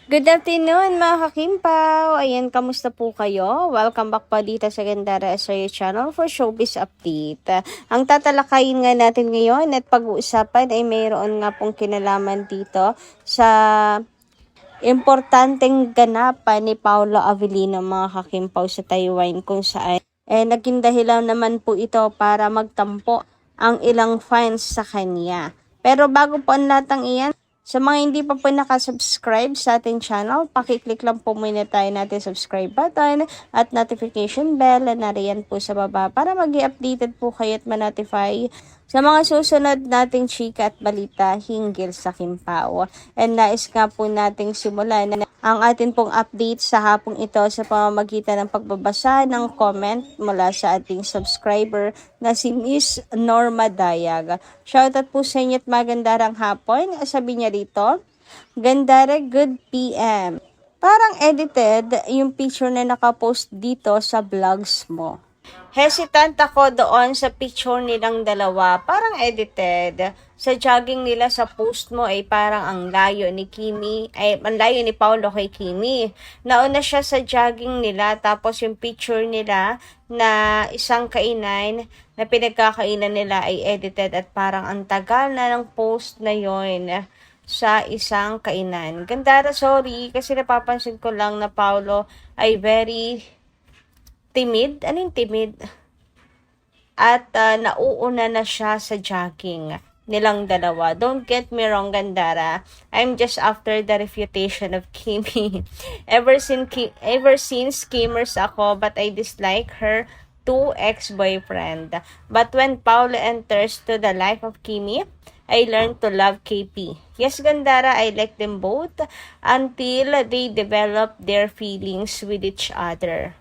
Good afternoon mga kakimpaw! Ayan, kamusta po kayo? Welcome back po dito sa Gandara SRA Channel for Showbiz Update. Ang tatalakayin nga natin ngayon at pag-uusapan ay mayroon nga pong kinalaman dito sa importanteng ganapan ni Paolo Avellino mga kakimpaw sa Taiwan kung saan naging dahilan naman po ito para magtampo ang ilang fans sa kanya. Pero bago po ang latang iyan, sa mga hindi pa po nakasubscribe sa ating channel, pakiclick lang po muna tayo natin subscribe button at notification bell na nariyan po sa baba para mag-i-updated po kayo at ma-notify sa mga susunod nating chika at balita hinggil sa Kimpao. And nais nga po nating simulan ang atin pong update sa hapong ito sa pamamagitan ng pagbabasa ng comment mula sa ating subscriber na si Miss Norma Dayag. Shoutout po sa inyo at magandarang hapon. Sabi niya dito, Gandara, good PM. Parang edited yung picture na nakapost dito sa vlogs mo. Hesitant ako doon sa picture nilang dalawa. Parang edited. Sa jogging nila sa post mo ay parang ang layo ni Kimi. Ay, ang layo ni Paolo kay Kimi. Nauna siya sa jogging nila. Tapos yung picture nila na isang kainan na pinagkakainan nila ay edited. At parang ang tagal na ng post na yon sa isang kainan. Gandara, sorry. Kasi napapansin ko lang na Paolo ay very timid. Ano yung timid? At nauuna na siya sa jogging nilang dalawa. Don't get me wrong, Gandara. I'm just after the refutation of Kimi. ever since schemers ako, but I dislike her to ex-boyfriend. But when Paolo enters to the life of Kimi, I learned to love KP. Yes, Gandara, I like them both until they develop their feelings with each other.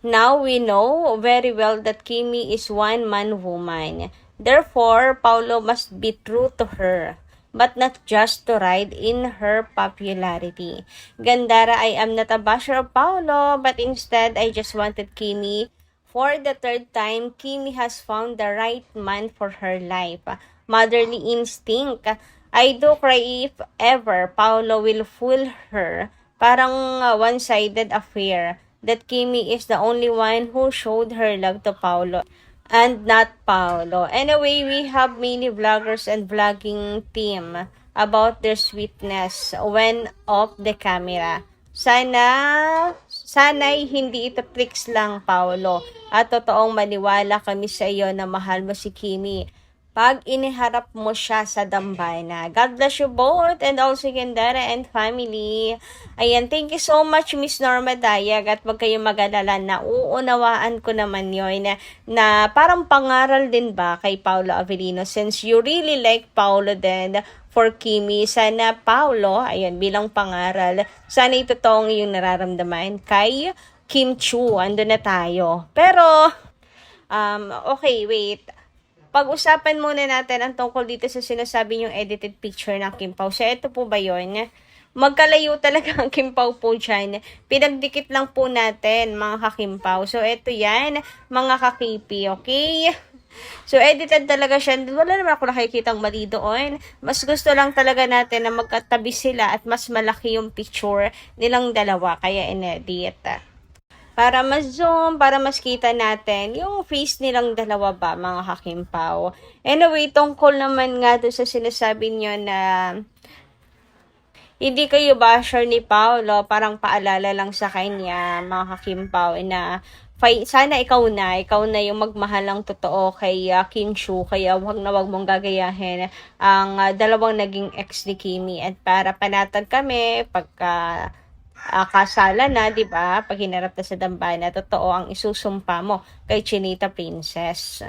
Now we know very well that Kimi is one-man woman. Therefore, Paolo must be true to her, but not just to ride in her popularity. Gandara, I am not a basher of Paolo, but instead I just wanted Kimi. For the third time, Kimi has found the right man for her life. Motherly instinct. I do cry if ever Paolo will fool her. Parang one-sided affair. That Kimi is the only one who showed her love to Paolo and not Paolo. Anyway, we have many vloggers and vlogging team about their sweetness when off the camera. Sana'y hindi ito tricks lang, Paolo. At totoong maniwala kami sa iyo na mahal mo si Kimi pag iniharap mo siya sa dambana. God bless you both and also Gandara and family. Ayan, thank you so much Miss Norma Dayag at wag kayong mag-alala na uunawaan ko naman yun na parang pangaral din ba kay Paolo Avellino since you really like Paolo then for Kimi. Sana Paolo, ayan, bilang pangaral, sana itotoong yung nararamdaman kay Kim Chu. Ando na tayo. Pero, okay, wait. Pag-usapan muna natin ang tungkol dito sa sinasabi yung edited picture ng Kim Pao. So, ito po ba yun? Magkalayo talaga ang Kim Pao po dyan. Pinagdikit lang po natin, mga kakimpaw. So, ito yan, mga kakipi, okay? So, edited talaga siya. Wala naman ako nakikitang mali doon. Mas gusto lang talaga natin na magkatabi sila at mas malaki yung picture nilang dalawa. Kaya inedit. Para mas zoom, para mas kita natin yung face nilang dalawa ba, mga kakimpaw. Anyway, tungkol naman nga doon sa sinasabi nyo na hindi kayo basher ni Paolo, parang paalala lang sa kanya, mga kakimpaw, na sana ikaw na yung magmahal ng totoo kay Kim Chu, kaya wag mong gagayahin ang dalawang naging ex ni Kimi. At para panatag kami, pagka kasala na, di ba? Pag hinarap na sa dambana, totoo ang isusumpa mo kay Chinita Princess.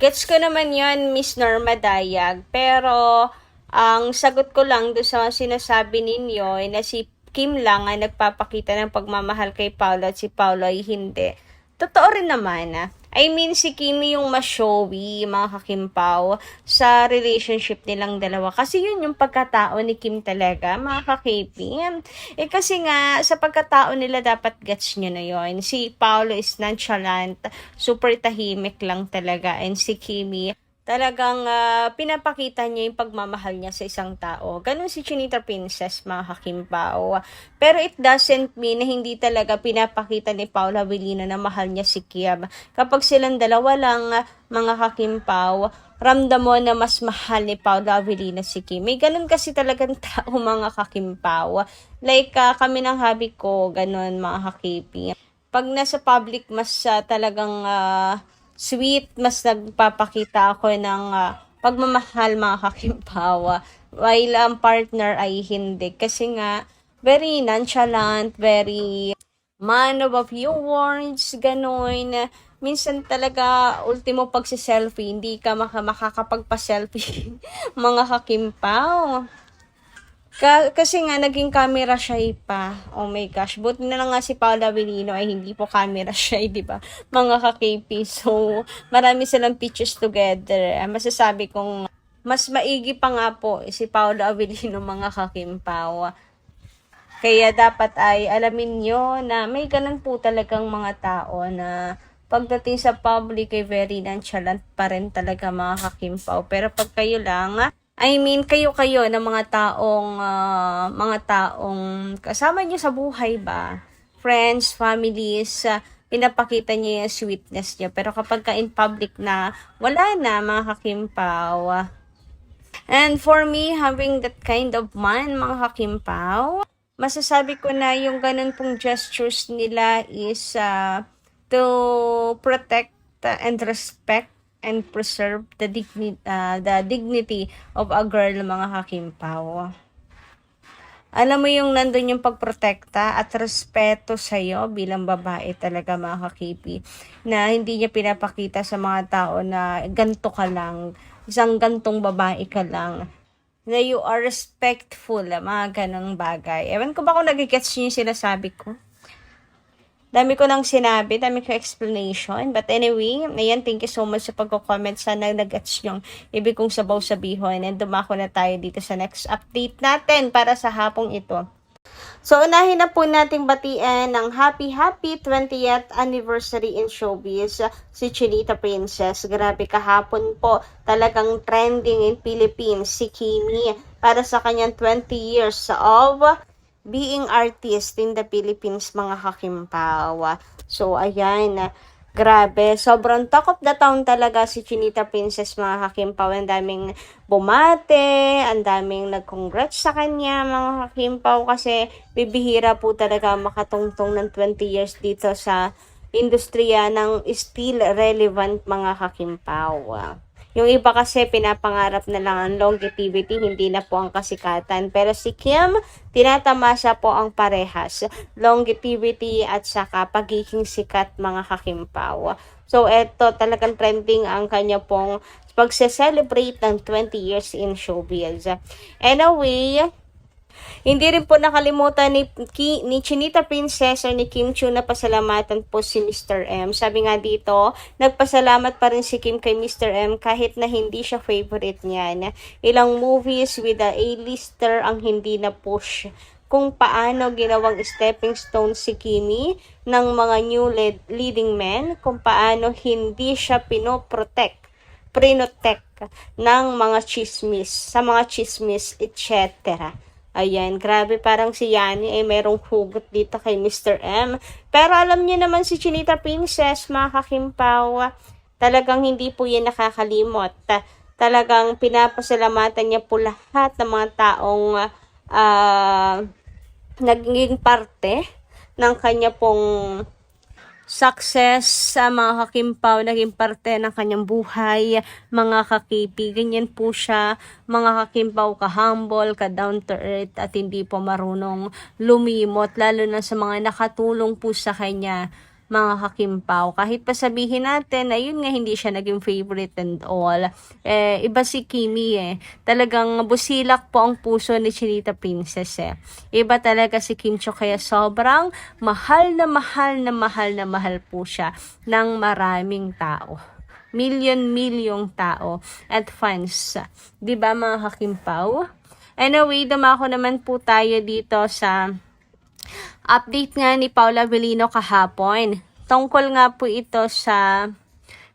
Gets ko naman yon Miss Norma Dayag, pero ang sagot ko lang doon sa sinasabi ninyo ay na si Kim lang ay nagpapakita ng pagmamahal kay Paolo at si Paolo ay hindi. Totoo rin naman I mean, si Kimi yung mas showy, mga kakimpaw, sa relationship nilang dalawa. Kasi yun yung pagkatao ni Kim talaga, mga kakipim. Kasi nga, sa pagkatao nila, dapat gets nyo na yun. Si Paolo is nonchalant, super tahimik lang talaga. And si Kimi, Talagang pinapakita niya yung pagmamahal niya sa isang tao. Ganun si Chinita Princess, mga kakimpaw. Pero it doesn't mean na hindi talaga pinapakita ni Paula Avellino na mahal niya si Kim. Kapag silang dalawa lang, mga kakimpaw, ramdam mo na mas mahal ni Paula Avellino si Kim. May ganun kasi talagang tao, mga kakimpaw. Like kami ng hubby ko, ganun, mga kakipi. Pag nasa public, mas talagang sweet, mas nagpapakita ako ng pagmamahal, mga kakimpawa. While ang partner ay hindi. Kasi nga, very nonchalant, very man of a few words, gano'n. Minsan talaga, ultimo pagsi-selfie, hindi ka makakapagpa-selfie, mga kakimpaw. Kasi nga, naging camera shy pa. Oh my gosh. Buti na lang nga si Paula Avellino ay hindi po camera shy, di ba? Mga ka-KP. So, marami silang pictures together. Masasabi kong mas maigi pa nga po si Paula Avellino, mga kakimpaw. Kaya dapat ay alamin nyo na may ganun po talagang mga tao na pagdating sa public ay very nonchalant pa rin talaga, mga kakimpaw. Pero pag kayo lang, kayo na mga taong kasama niyo sa buhay ba? Friends, families, pinapakita niya yung sweetness niya. Pero kapag ka in public na, wala na, mga kakimpaw. And for me, having that kind of man, mga kakimpaw, masasabi ko na yung ganun pong gestures nila is to protect and respect and preserve the dignity of a girl, mga kakimpaw. Alam mo yung nandun yung pagprotekta at respeto sa'yo bilang babae talaga, mga kakipi, na hindi niya pinapakita sa mga tao na ganto ka lang, isang gantong babae ka lang, na you are respectful, mga ganong bagay. Ewan ko ba kung nagigets niyo yung sinasabi ko? Dami ko nang sinabi, dami ko explanation. But anyway, ayan, thank you so much sa pagko-comment. Sana nag-gets yung ibig kong sabaw sabihon. And dumako na tayo dito sa next update natin para sa hapong ito. So, unahin na po nating batiin ng happy 20th anniversary in showbiz si Chinita Princess. Grabe, kahapon po talagang trending in Philippines si Kimi para sa kanyang 20 years of being artist in the Philippines, mga kakimpaw. So, ayan, grabe, sobrang talk of the town talaga si Chinita Princess, mga kakimpaw. Ang daming bumate, ang daming nag-congrats sa kanya, mga kakimpaw, kasi bibihira po talaga makatungtong ng 20 years dito sa industriya ng still relevant, mga kakimpaw. Yung iba kasi pinapangarap na lang ang longevity, hindi na po ang kasikatan. Pero si Kim, tinatamasa po ang parehas. Longevity at saka pagiging sikat, mga kakimpaw. So, eto, talagang trending ang kanya pong pagse-celebrate ng 20 years in showbiz. Anyway, hindi rin po nakalimutan ni Chinita Princess or ni Kim Chiu na pasalamatan po si Mr. M. Sabi nga dito, nagpasalamat pa rin si Kim kay Mr. M kahit na hindi siya favorite niyan. Ilang movies with a A-lister ang hindi na push. Kung paano ginawang stepping stone si Kimi ng mga new leading men, kung paano hindi siya prinotek ng mga sa mga chismis, etc. Ayan, grabe, parang si Yani ay merong hugot dito kay Mr. M. Pero alam niyo naman si Chinita Princess, mga kakimpaw, talagang hindi po yan nakakalimot. Talagang pinapasalamatan niya po lahat ng mga taong naging parte ng kanya pong success sa mga kakimpaw, naging parte ng kanyang buhay, mga kakipi. Ganyan po siya, mga kakimpaw, ka-humble, ka-down to earth, at hindi po marunong lumimot, lalo na sa mga nakatulong po sa kanya, mga kakimpaw. Kahit pa sabihin natin, ayun nga, hindi siya naging favorite and all. Iba si Kimi Talagang busilak po ang puso ni Chinita Princess Iba talaga si Kim Chiu, kaya sobrang mahal na mahal na mahal na mahal po siya ng maraming tao. Milyong tao at fans. Diba, mga kakimpaw? Anyway, dumako naman po tayo dito sa update nga ni Paula Avellino kahapon. Tungkol nga po ito sa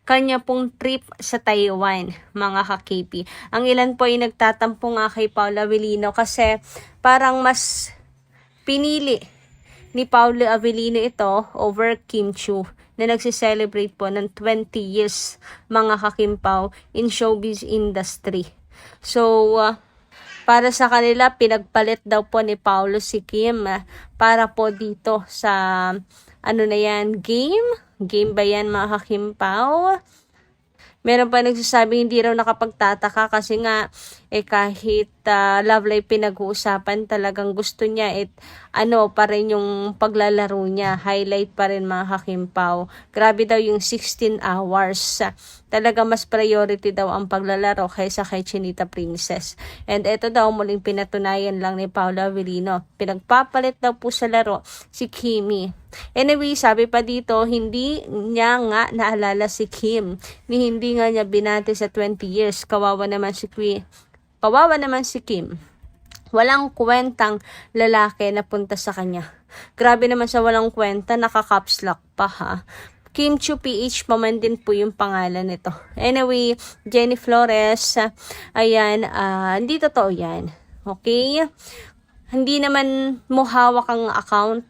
kanya pong trip sa Taiwan, mga ka-KP. Ang ilan po ay nagtatampo nga kay Paolo Avellino kasi parang mas pinili ni Paolo Avellino ito over Kim Chiu na nagsiselebrate po ng 20 years, mga kakimpaw, in showbiz industry. So, para sa kanila, pinagpalit daw po ni Paolo si Kim para po dito sa, ano na yan, game? Game ba yan, mga kakimpaw? Meron pa nagsasabi hindi raw nakapagtataka kasi nga kahit love life pinag-uusapan, talagang gusto niya ano pa rin yung paglalaro niya, highlight pa rin, mga kakimpaw. Grabe daw yung 16 hours. Talaga mas priority daw ang paglalaro kaysa kay Chinita Princess. And ito daw muling pinatunayan lang ni Paolo Avellino. Pinagpapalit daw po sa laro si Kimi. Anyway, sabi pa dito, hindi niya nga naalala si Kim. Hindi nga niya binati sa 20 years. Kawawa naman si Kim. Walang kwentang lalaki na punta sa kanya. Grabe naman sa walang kwenta, naka-caps lock pa ha. Kim Chiu PH pa man din po yung pangalan nito. Anyway, Jenny Flores, ayan, hindi totoo yan. Okay? Hindi naman mo hawak ang account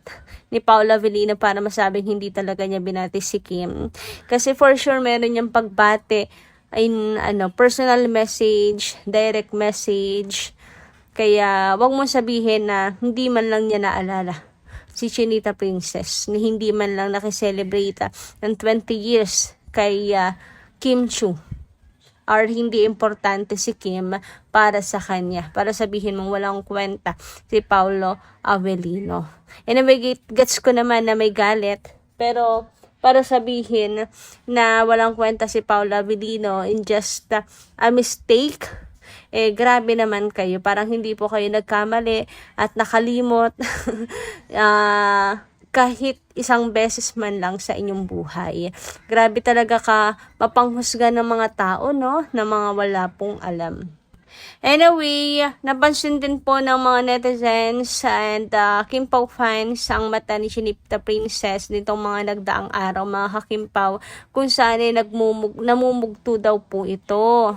ni Paolo Avellino para masabing hindi talaga niya binati si Kim. Kasi for sure meron niyang pagbate in personal message, direct message. Kaya wag mo sabihin na hindi man lang niya naalala si Chinita Princess, ni hindi man lang nakiselebrate ng 20 years kay Kim Chiu. Or hindi importante si Kim para sa kanya. Para sabihin mong walang kwenta si Paolo Avellino. Anyway, gets ko naman na may galit. Pero para sabihin na walang kwenta si Paolo Avellino in just a mistake, grabe naman kayo. Parang hindi po kayo nagkamali at nakalimot kahit isang beses man lang sa inyong buhay. Grabe talaga ka mapanghusga ng mga tao, no? Na mga wala pong alam. Anyway, napansin din po ng mga netizens and Kim Pao fans ang mata ni Chinita Princess nitong mga nagdaang araw, mga kakimpaw, kung saan ay namumugto daw po ito.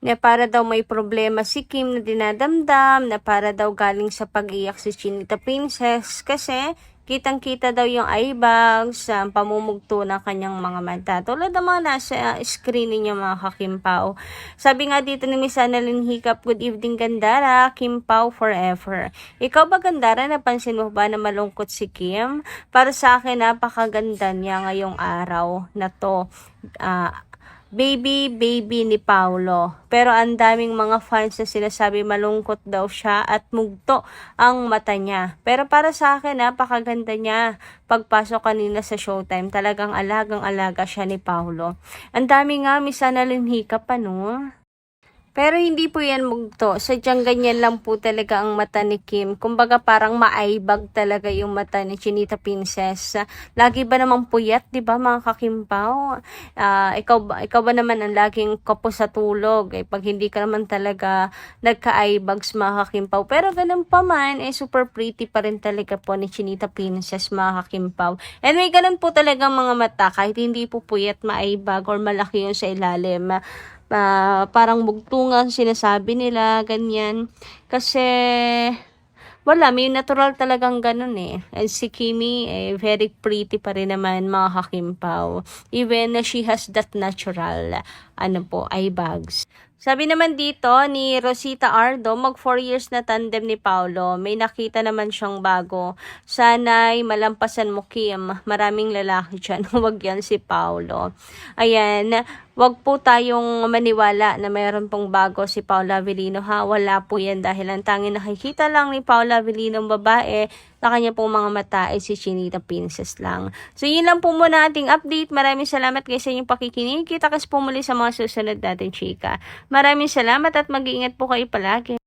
Na para daw may problema si Kim na dinadamdam, na para daw galing sa pag-iyak si Chinita Princess kasi kitang-kita daw yung eye bags, pamumugto ng kanyang mga mata. Tulad ng mga nasa screen ninyo, mga kakimpaw. Sabi nga dito ni Miss Annalyn Hiccup, good evening Gandara, Kim Pao forever. Ikaw ba Gandara, napansin mo ba na malungkot si Kim? Para sa akin, napakaganda niya ngayong araw na to. Baby ni Paolo. Pero ang daming mga fans na sinasabi malungkot daw siya at mugto ang mata niya. Pero para sa akin, napakaganda niya. Pagpasok kanina sa Showtime, talagang alagang-alaga siya ni Paolo. Ang dami nga, Miss Annalyn Hiccup, ano? Pero hindi po yan mugto. Sadyang ganyan lang po talaga ang mata ni Kim. Kumbaga parang maaibag talaga yung mata ni Chinita Princess. Lagi ba namang puyat, di ba mga kakimpaw? Ikaw ba naman ang laging kapos sa tulog? Pag hindi ka naman talaga nagka-eyebags, mga kakimpaw. Pero ganun pa man, super pretty pa rin talaga po ni Chinita Princess, mga kakimpaw. And may ganun po talaga mga mata. Kahit hindi po puyat, maaibag or malaki yun sa ilalim. Parang bugtungan sinasabi nila, ganyan. Kasi wala, may natural talagang ganun eh. And si Kimi, very pretty pa rin naman, mga kakimpaw. Even na she has that natural, eye bags. Sabi naman dito ni Rosita Ardo, mag 4 years na tandem ni Paolo. May nakita naman siyang bago. Sana'y malampasan mo, Kim. Maraming lalaki dyan. Huwag yan si Paolo. Ayan. Wag po tayong maniwala na mayroon pong bago si Paolo Avellino, ha. Wala po yan dahil ang tanging nakikita lang ni Paolo Avellino babae sa kanya pong mga mata ay si Chinita Princess lang. So yun lang po muna ating update. Maraming salamat guys sa inyong pakikinig. Kita kas po muli sa mga susunod natin, chika. Maraming salamat at mag-iingat po kayo palagi.